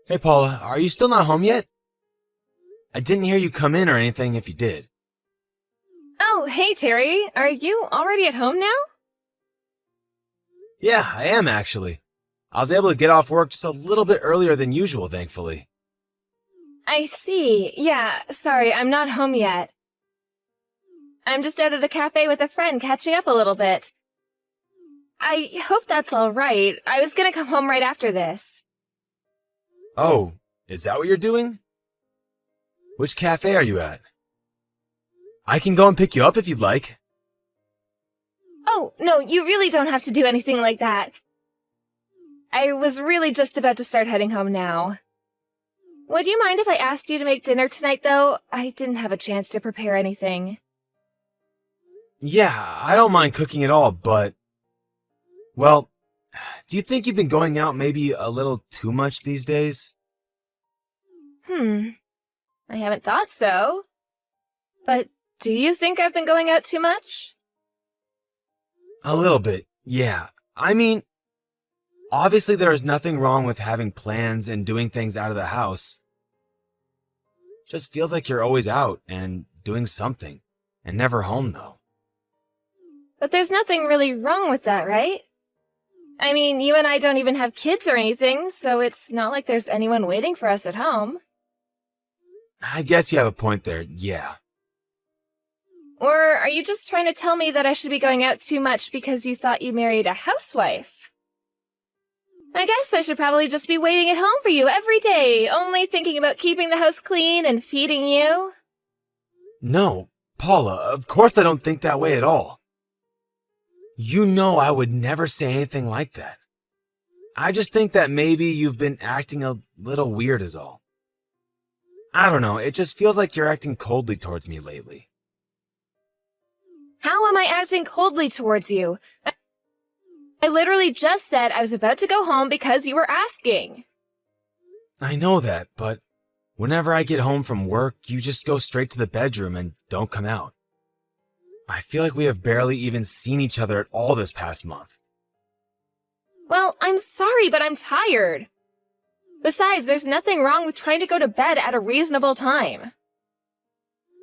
Hey Paula, are you still not home yet? I didn't hear you come in or anything if you did. Oh, hey Terry, are you already at home now? Yeah, I am actually. I was able to get off work just a little bit earlier than usual, thankfully. I see. Yeah, sorry, I'm not home yet. I'm just out at a cafe with a friend catching up a little bit. I hope that's all right. I was gonna come home right after this. Oh, is that what you're doing? Which cafe are you at? I can go and pick you up if you'd like. Oh, no, you really don't have to do anything like that. I was really just about to start heading home now. Would you mind if I asked you to make dinner tonight, though? I didn't have a chance to prepare anything. Yeah, I don't mind cooking at all, but... Well, do you think you've been going out maybe a little too much these days? I haven't thought so. But do you think I've been going out too much? A little bit, yeah. I mean, obviously there is nothing wrong with having plans and doing things out of the house. Just feels like you're always out and doing something, and never home though. But there's nothing really wrong with that, right? I mean, you and I don't even have kids or anything, so it's not like there's anyone waiting for us at home. I guess you have a point there, yeah. Or are you just trying to tell me that I should be going out too much because you thought you married a housewife? I guess I should probably just be waiting at home for you every day, only thinking about keeping the house clean and feeding you. No, Paula, of course I don't think that way at all. You know I would never say anything like that. I just think that maybe you've been acting a little weird is all. I don't know, it just feels like you're acting coldly towards me lately. How am I acting coldly towards you? I literally just said I was about to go home because you were asking. I know that, but whenever I get home from work, you just go straight to the bedroom and don't come out. I feel like we have barely even seen each other at all this past month. Well, I'm sorry, but I'm tired. Besides, there's nothing wrong with trying to go to bed at a reasonable time.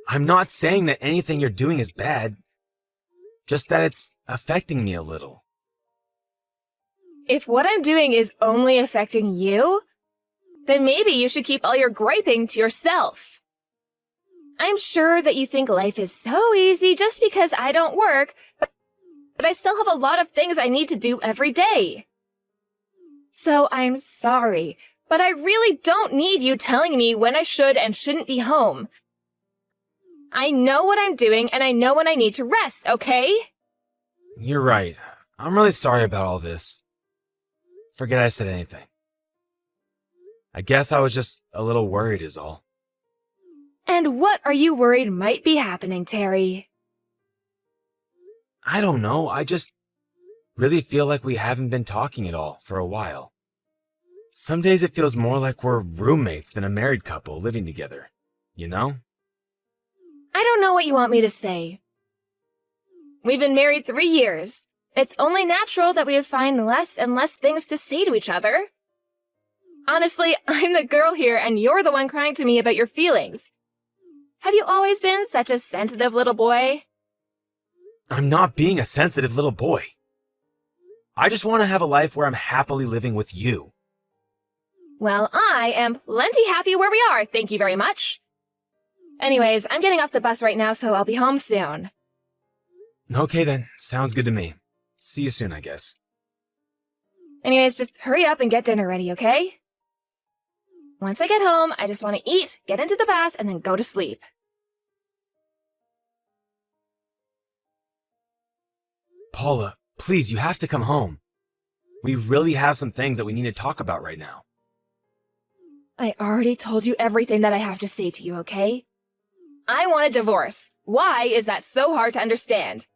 I'm not saying that anything you're doing is bad, just that it's affecting me a little. If what I'm doing is only affecting you, then maybe you should keep all your griping to yourself. I'm sure that you think life is so easy just because I don't work, but I still have a lot of things I need to do every day. So I'm sorry, but I really don't need you telling me when I should and shouldn't be home. I know what I'm doing and I know when I need to rest, okay? You're right. I'm really sorry about all this. Forget I said anything. I guess I was just a little worried is all. And what are you worried might be happening, Terry? I don't know, I just really feel like we haven't been talking at all for a while. Some days it feels more like we're roommates than a married couple living together, you know? I don't know what you want me to say. We've been married 3 years. It's only natural that we would find less and less things to say to each other. Honestly, I'm the girl here and you're the one crying to me about your feelings. Have you always been such a sensitive little boy? I'm not being a sensitive little boy. I just want to have a life where I'm happily living with you. Well, I am plenty happy where we are, thank you very much. Anyways, I'm getting off the bus right now, so I'll be home soon. Okay then, sounds good to me. See you soon, I guess. Anyways, just hurry up and get dinner ready, okay? Once I get home, I just want to eat, get into the bath, and then go to sleep. Paula, please, you have to come home. We really have some things that we need to talk about right now. I already told you everything that I have to say to you, okay? I want a divorce. Why is that so hard to understand?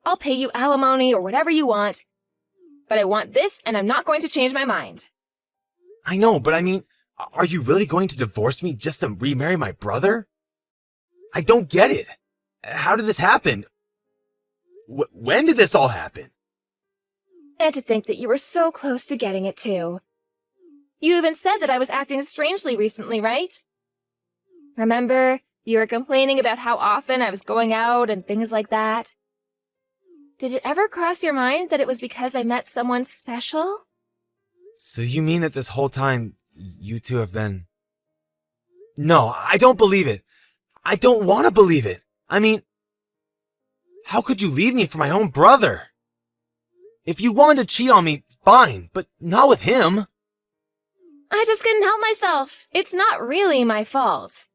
I'll pay you alimony or whatever you want, but I want this and I'm not going to change my mind. I know, but I mean, are you really going to divorce me just to remarry my brother? I don't get it. How did this happen? When did this all happen? And to think that you were so close to getting it too. You even said that I was acting strangely recently, right? Remember, you were complaining about how often I was going out and things like that. Did it ever cross your mind that it was because I met someone special? So you mean that this whole time, you two have been... No, I don't believe it. I don't want to believe it. I mean, how could you leave me for my own brother? If you wanted to cheat on me, fine, but not with him. I just couldn't help myself. It's not really my fault.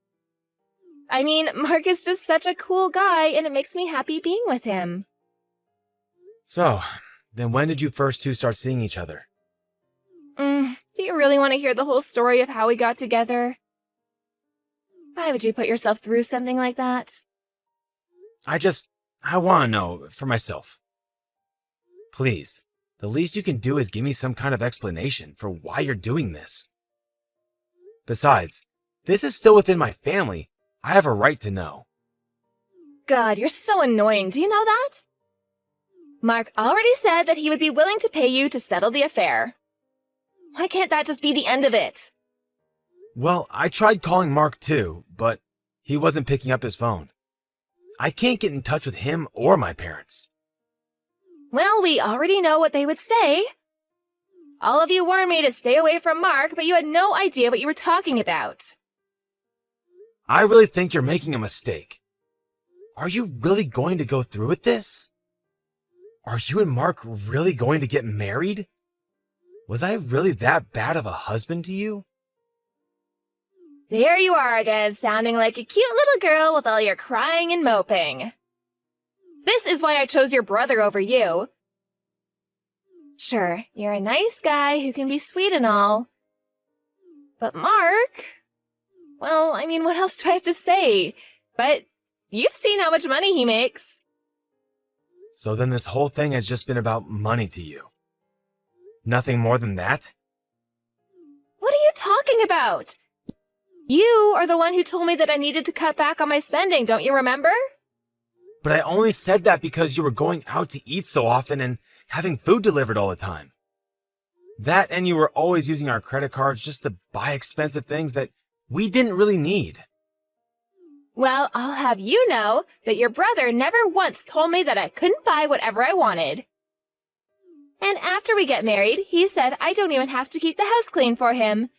I mean, Mark is just such a cool guy, and it makes me happy being with him. So, then when did you first two start seeing each other? Do you really want to hear the whole story of how we got together? Why would you put yourself through something like that? I want to know for myself. Please, the least you can do is give me some kind of explanation for why you're doing this. Besides, this is still within my family. I have a right to know. God, you're so annoying. Do you know that? Mark already said that he would be willing to pay you to settle the affair. Why can't that just be the end of it? Well, I tried calling Mark too, but he wasn't picking up his phone. I can't get in touch with him or my parents. Well, we already know what they would say. All of you warned me to stay away from Mark, but you had no idea what you were talking about. I really think you're making a mistake. Are you really going to go through with this? Are you and Mark really going to get married? Was I really that bad of a husband to you? There you are again, sounding like a cute little girl with all your crying and moping. This is why I chose your brother over you. Sure, you're a nice guy who can be sweet and all. But Mark... Well, I mean, what else do I have to say? But you've seen how much money he makes. So then this whole thing has just been about money to you? Nothing more than that? What are you talking about? You are the one who told me that I needed to cut back on my spending, don't you remember? But I only said that because you were going out to eat so often and having food delivered all the time. That and you were always using our credit cards just to buy expensive things that we didn't really need. Well, I'll have you know that your brother never once told me that I couldn't buy whatever I wanted. And after we get married, he said I don't even have to keep the house clean for him.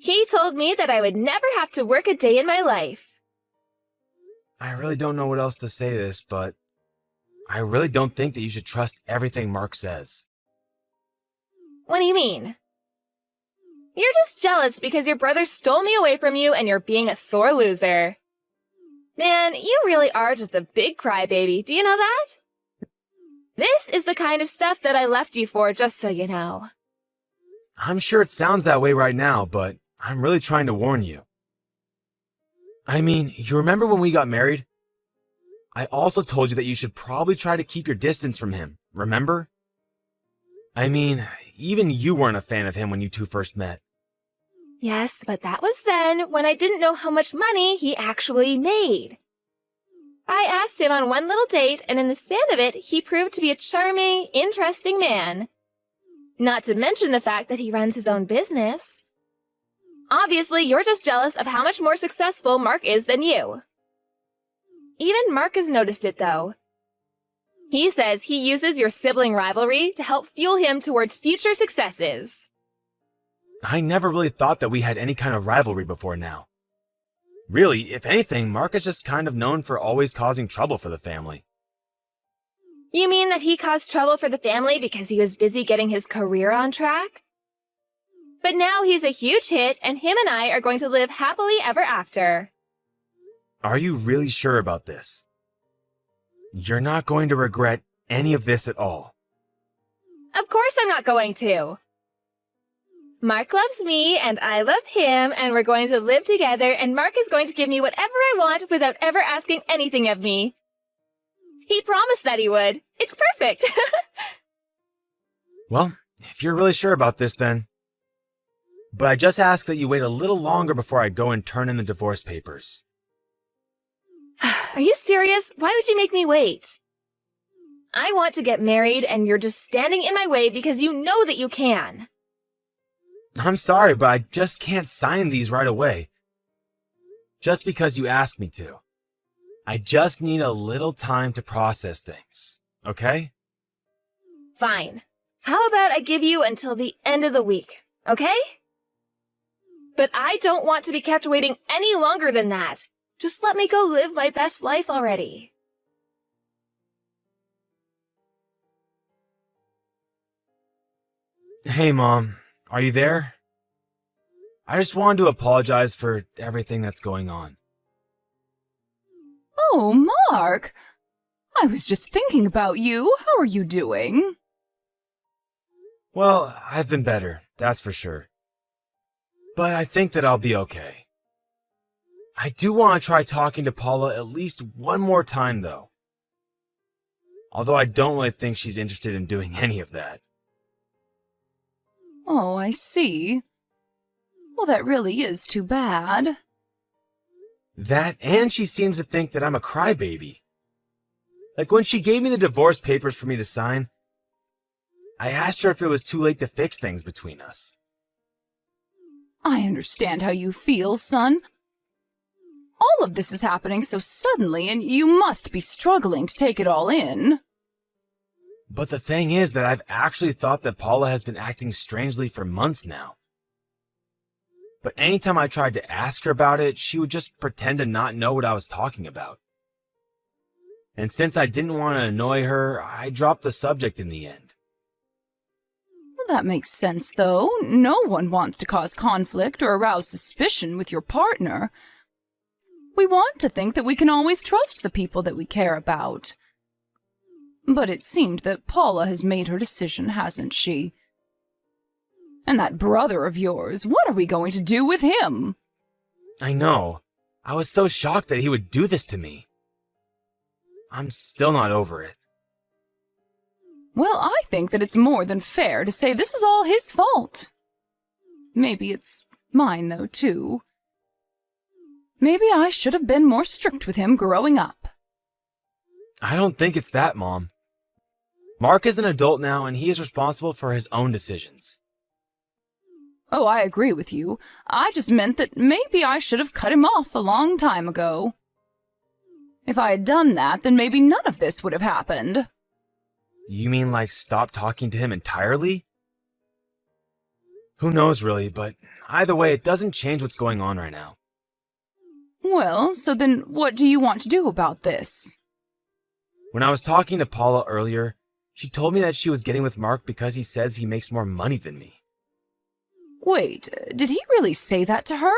He told me that I would never have to work a day in my life. I really don't know what else to say to this, but I really don't think that you should trust everything Mark says. What do you mean? You're just jealous because your brother stole me away from you and you're being a sore loser. Man, you really are just a big crybaby, do you know that? This is the kind of stuff that I left you for, just so you know. I'm sure it sounds that way right now, but I'm really trying to warn you. I mean, you remember when we got married? I also told you that you should probably try to keep your distance from him, remember? I mean, even you weren't a fan of him when you two first met. Yes, but that was then, when I didn't know how much money he actually made. I asked him on one little date, and in the span of it, he proved to be a charming, interesting man. Not to mention the fact that he runs his own business. Obviously, you're just jealous of how much more successful Mark is than you. Even Mark has noticed it, though. He says he uses your sibling rivalry to help fuel him towards future successes. I never really thought that we had any kind of rivalry before now. Really, if anything, Mark is just kind of known for always causing trouble for the family. You mean that he caused trouble for the family because he was busy getting his career on track? But now he's a huge hit, and him and I are going to live happily ever after. Are you really sure about this? You're not going to regret any of this at all. Of course I'm not going to. Mark loves me, and I love him, and we're going to live together, and Mark is going to give me whatever I want without ever asking anything of me. He promised that he would. It's perfect. Well, if you're really sure about this, then. But I just ask that you wait a little longer before I go and turn in the divorce papers. Are you serious? Why would you make me wait? I want to get married, and you're just standing in my way because you know that you can. I'm sorry, but I just can't sign these right away. Just because you asked me to. I just need a little time to process things, okay? Fine. How about I give you until the end of the week, okay? But I don't want to be kept waiting any longer than that. Just let me go live my best life already. Hey, Mom. Are you there? I just wanted to apologize for everything that's going on. Oh, Mark! I was just thinking about you. How are you doing? Well, I've been better, that's for sure. But I think that I'll be okay. I do want to try talking to Paula at least one more time, though. Although I don't really think she's interested in doing any of that. Oh, I see. Well, that really is too bad. That, and she seems to think that I'm a crybaby. Like when she gave me the divorce papers for me to sign, I asked her if it was too late to fix things between us. I understand how you feel, son. All of this is happening so suddenly, and you must be struggling to take it all in. But the thing is that I've actually thought that Paula has been acting strangely for months now. But anytime I tried to ask her about it, she would just pretend to not know what I was talking about. And since I didn't want to annoy her, I dropped the subject in the end. Well, that makes sense, though. No one wants to cause conflict or arouse suspicion with your partner. We want to think that we can always trust the people that we care about. But it seemed that Paula has made her decision, hasn't she? And that brother of yours, what are we going to do with him? I know. I was so shocked that he would do this to me. I'm still not over it. Well, I think that it's more than fair to say this is all his fault. Maybe it's mine, though, too. Maybe I should have been more strict with him growing up. I don't think it's that, Mom. Mark is an adult now, and he is responsible for his own decisions. Oh, I agree with you. I just meant that maybe I should have cut him off a long time ago. If I had done that, then maybe none of this would have happened. You mean like stop talking to him entirely? Who knows, really, but either way, it doesn't change what's going on right now. Well, so then what do you want to do about this? When I was talking to Paula earlier, she told me that she was getting with Mark because he says he makes more money than me. Wait, did he really say that to her?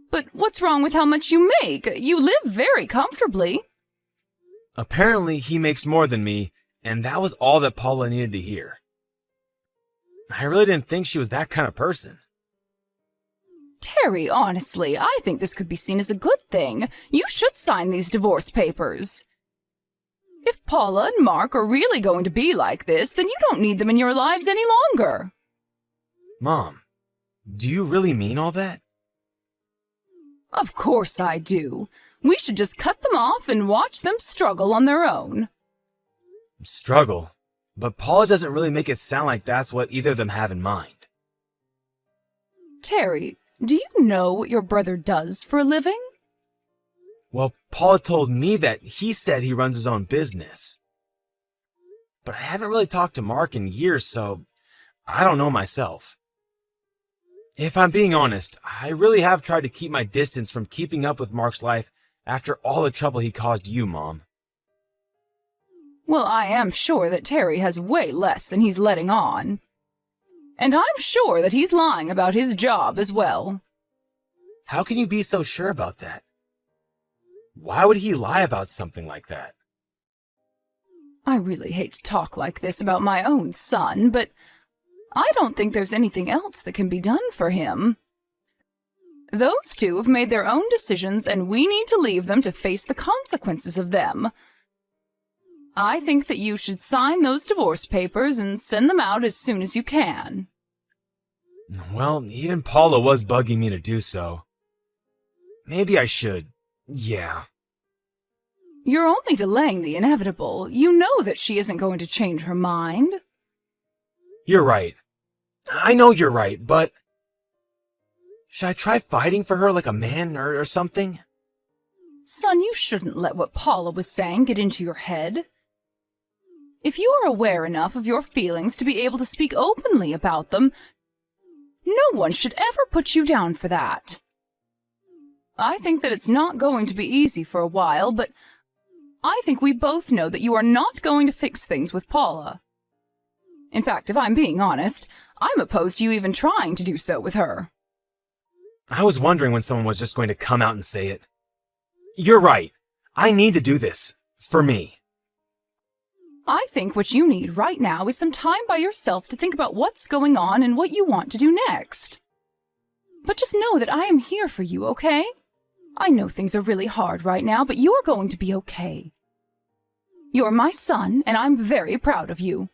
But what's wrong with how much you make? You live very comfortably. Apparently, he makes more than me, and that was all that Paula needed to hear. I really didn't think she was that kind of person. Terry, honestly, I think this could be seen as a good thing. You should sign these divorce papers. If Paula and Mark are really going to be like this, then you don't need them in your lives any longer. Mom, do you really mean all that? Of course I do. We should just cut them off and watch them struggle on their own. Struggle? But Paula doesn't really make it sound like that's what either of them have in mind. Terry, do you know what your brother does for a living? Well, Paula told me that he said he runs his own business. But I haven't really talked to Mark in years, so I don't know myself. If I'm being honest, I really have tried to keep my distance from keeping up with Mark's life after all the trouble he caused you, Mom. Well, I am sure that Terry has way less than he's letting on. And I'm sure that he's lying about his job as well. How can you be so sure about that? Why would he lie about something like that? I really hate to talk like this about my own son, but I don't think there's anything else that can be done for him. Those two have made their own decisions, and we need to leave them to face the consequences of them. I think that you should sign those divorce papers and send them out as soon as you can. Well, even Paula was bugging me to do so. Maybe I should. Yeah. You're only delaying the inevitable. You know that she isn't going to change her mind. You're right. I know you're right, but should I try fighting for her like a man or something? Son, you shouldn't let what Paula was saying get into your head. If you are aware enough of your feelings to be able to speak openly about them, no one should ever put you down for that. I think that it's not going to be easy for a while, but I think we both know that you are not going to fix things with Paula. In fact, if I'm being honest, I'm opposed to you even trying to do so with her. I was wondering when someone was just going to come out and say it. You're right. I need to do this. For me. I think what you need right now is some time by yourself to think about what's going on and what you want to do next. But just know that I am here for you, okay? I know things are really hard right now, but you're going to be okay. You're my son, and I'm very proud of you.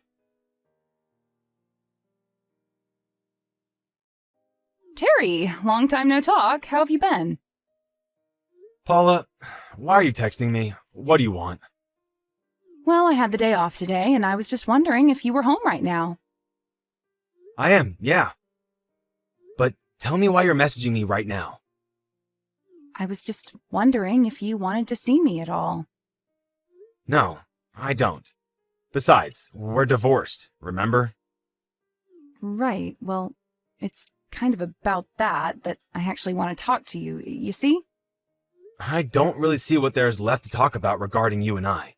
Terry, long time no talk. How have you been? Paula, why are you texting me? What do you want? Well, I had the day off today, and I was just wondering if you were home right now. I am, yeah. But tell me why you're messaging me right now. I was just wondering if you wanted to see me at all. No, I don't. Besides, we're divorced, remember? Right, well, it's kind of about that I actually want to talk to you, you see? I don't really see what there's left to talk about regarding you and I.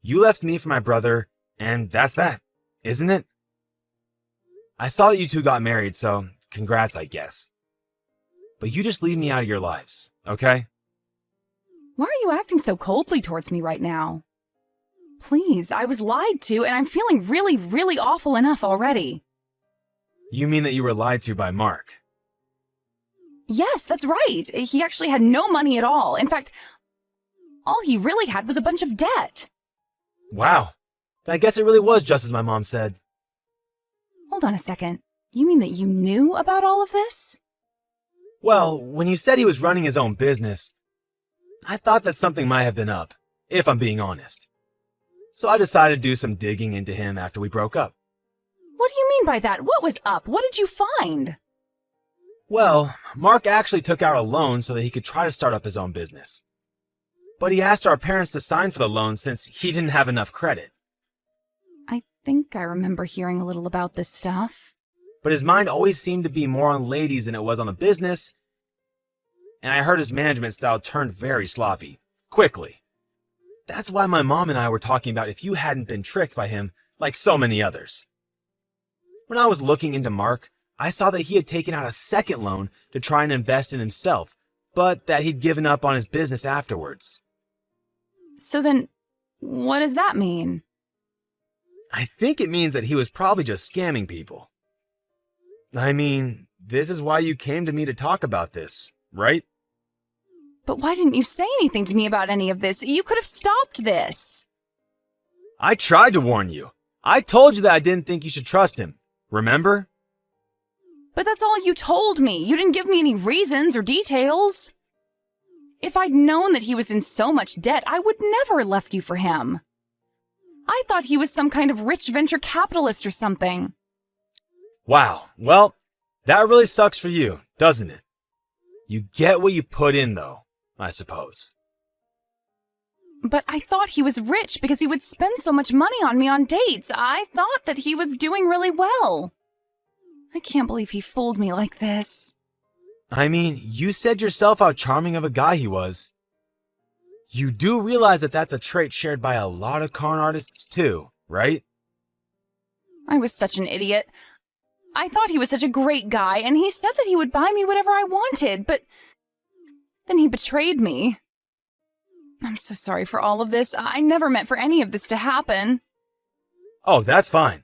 You left me for my brother, and that's that, isn't it? I saw that you two got married, so congrats, I guess. But you just leave me out of your lives, okay? Why are you acting so coldly towards me right now? Please, I was lied to, and I'm feeling really, really awful enough already. You mean that you were lied to by Mark? Yes, that's right. He actually had no money at all. In fact, all he really had was a bunch of debt. Wow. I guess it really was just as my mom said. Hold on a second. You mean that you knew about all of this? Well, when you said he was running his own business, I thought that something might have been up, if I'm being honest. So I decided to do some digging into him after we broke up. What do you mean by that? What was up? What did you find? Well, Mark actually took out a loan so that he could try to start up his own business. But he asked our parents to sign for the loan since he didn't have enough credit. I think I remember hearing a little about this stuff. But his mind always seemed to be more on ladies than it was on the business, and I heard his management style turned very sloppy, quickly. That's why my mom and I were talking about if you hadn't been tricked by him like so many others. When I was looking into Mark, I saw that he had taken out a second loan to try and invest in himself, but that he'd given up on his business afterwards. So then, what does that mean? I think it means that he was probably just scamming people. I mean, this is why you came to me to talk about this, right? But why didn't you say anything to me about any of this? You could have stopped this. I tried to warn you. I told you that I didn't think you should trust him. Remember? But that's all you told me. You didn't give me any reasons or details. If I'd known that he was in so much debt, I would never have left you for him. I thought he was some kind of rich venture capitalist or something. Wow, well, that really sucks for you, doesn't it? You get what you put in, though, I suppose. But I thought he was rich because he would spend so much money on me on dates. I thought that he was doing really well. I can't believe he fooled me like this. I mean, you said yourself how charming of a guy he was. You do realize that that's a trait shared by a lot of con artists too, right? I was such an idiot. I thought he was such a great guy, and he said that he would buy me whatever I wanted, but then he betrayed me. I'm so sorry for all of this. I never meant for any of this to happen. Oh, that's fine.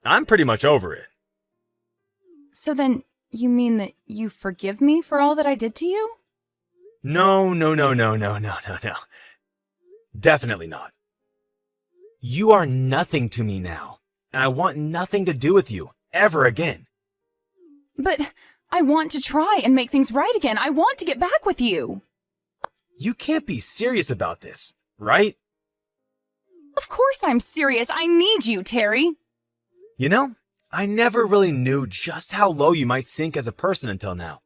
I'm pretty much over it. So then, you mean that you forgive me for all that I did to you? No. Definitely not. You are nothing to me now, and I want nothing to do with you, ever again. But I want to try and make things right again. I want to get back with you. You can't be serious about this, right? Of course I'm serious. I need you, Terry. You know, I never really knew just how low you might sink as a person until now.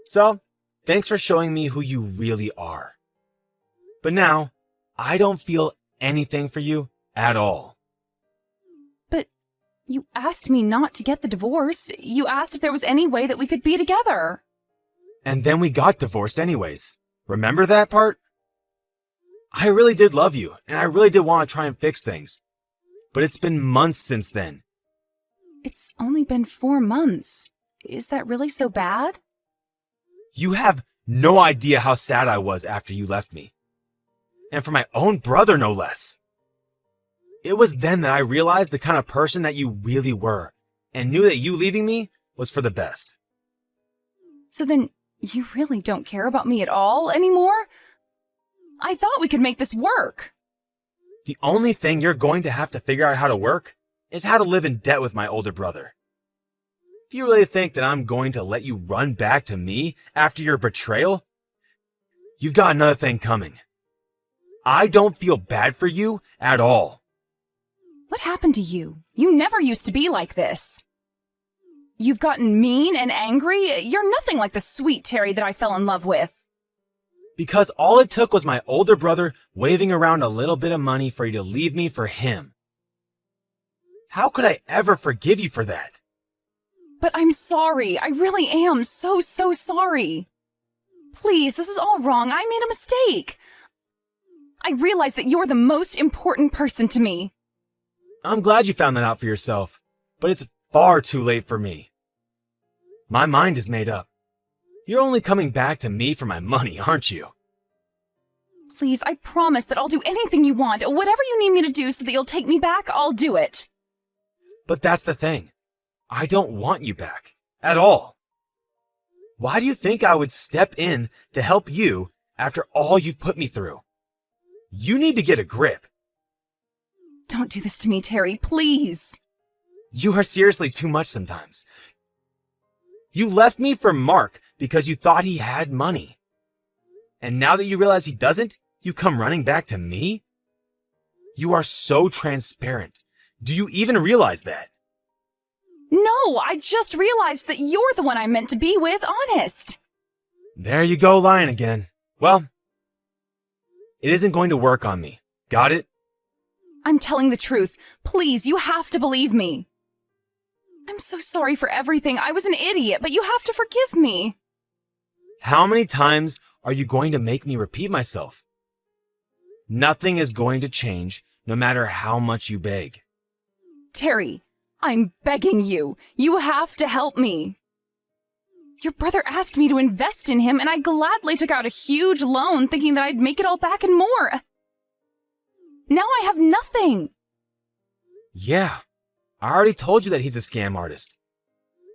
So, thanks for showing me who you really are. But now, I don't feel anything for you at all. But you asked me not to get the divorce. You asked if there was any way that we could be together. And then we got divorced anyways. Remember that part? I really did love you, and I really did want to try and fix things. But it's been months since then. It's only been 4 months. Is that really so bad? You have no idea how sad I was after you left me. And for my own brother, no less. It was then that I realized the kind of person that you really were, and knew that you leaving me was for the best. So then, you really don't care about me at all anymore? I thought we could make this work. The only thing you're going to have to figure out how to work is how to live in debt with my older brother. If you really think that I'm going to let you run back to me after your betrayal, you've got another thing coming. I don't feel bad for you at all. What happened to you? You never used to be like this. You've gotten mean and angry. You're nothing like the sweet Terry that I fell in love with. Because all it took was my older brother waving around a little bit of money for you to leave me for him. How could I ever forgive you for that? But I'm sorry. I really am so sorry. Please, this is all wrong. I made a mistake. I realize that you're the most important person to me. I'm glad you found that out for yourself, but it's far too late for me. My mind is made up. You're only coming back to me for my money, aren't you? Please, I promise that I'll do anything you want. Whatever you need me to do so that you'll take me back, I'll do it. But that's the thing. I don't want you back. At all. Why do you think I would step in to help you after all you've put me through? You need to get a grip. Don't do this to me, Terry, please. You are seriously too much sometimes. You left me for Mark because you thought he had money. And now that you realize he doesn't, you come running back to me? You are so transparent. Do you even realize that? No, I just realized that you're the one I'm meant to be with, honest. There you go, lying again. Well, it isn't going to work on me. Got it? I'm telling the truth. Please, you have to believe me. I'm so sorry for everything. I was an idiot, but you have to forgive me. How many times are you going to make me repeat myself? Nothing is going to change, no matter how much you beg. Terry, I'm begging you. You have to help me. Your brother asked me to invest in him, and I gladly took out a huge loan thinking that I'd make it all back and more. Now I have nothing. Yeah, I already told you that he's a scam artist.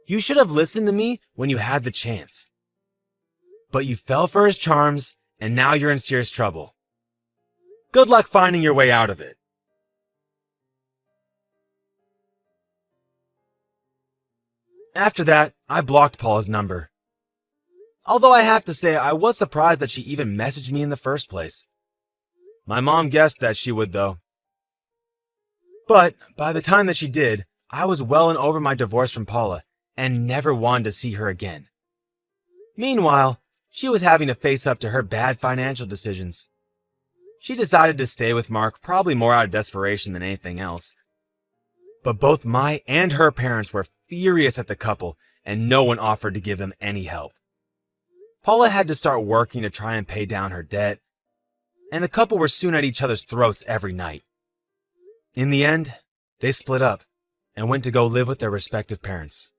You should have listened to me when you had the chance. But you fell for his charms, and now you're in serious trouble. Good luck finding your way out of it. After that, I blocked Paula's number. Although I have to say, I was surprised that she even messaged me in the first place. My mom guessed that she would, though. But by the time that she did, I was well and over my divorce from Paula and never wanted to see her again. Meanwhile, she was having to face up to her bad financial decisions. She decided to stay with Mark, probably more out of desperation than anything else. But both my and her parents were furious at the couple, and no one offered to give them any help. Paula had to start working to try and pay down her debt, and the couple were soon at each other's throats every night. In the end, they split up and went to go live with their respective parents.